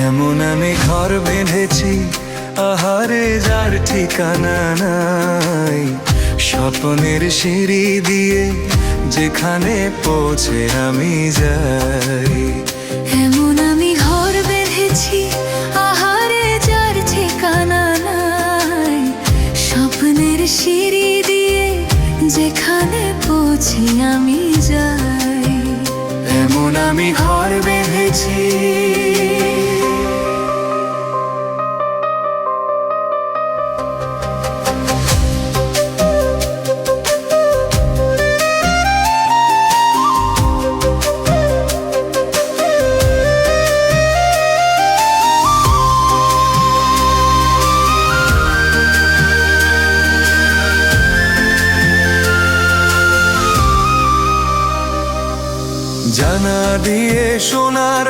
এমন আমি ঘর বেঁধেছি, আহারে যার ঠিকানা নাই। স্বপ্নের সিঁড়ি দিয়ে যেখানে পৌঁছে আমি যাই। এমন আমি ঘর বেঁধেছি, আহারে যার ঠিকানা নাই। স্বপ্নের সিঁড়ি দিয়ে যেখানে পৌঁছে আমি যাই। এমন আমি ঘর বেঁধেছি। জানা দিয়ে সোনার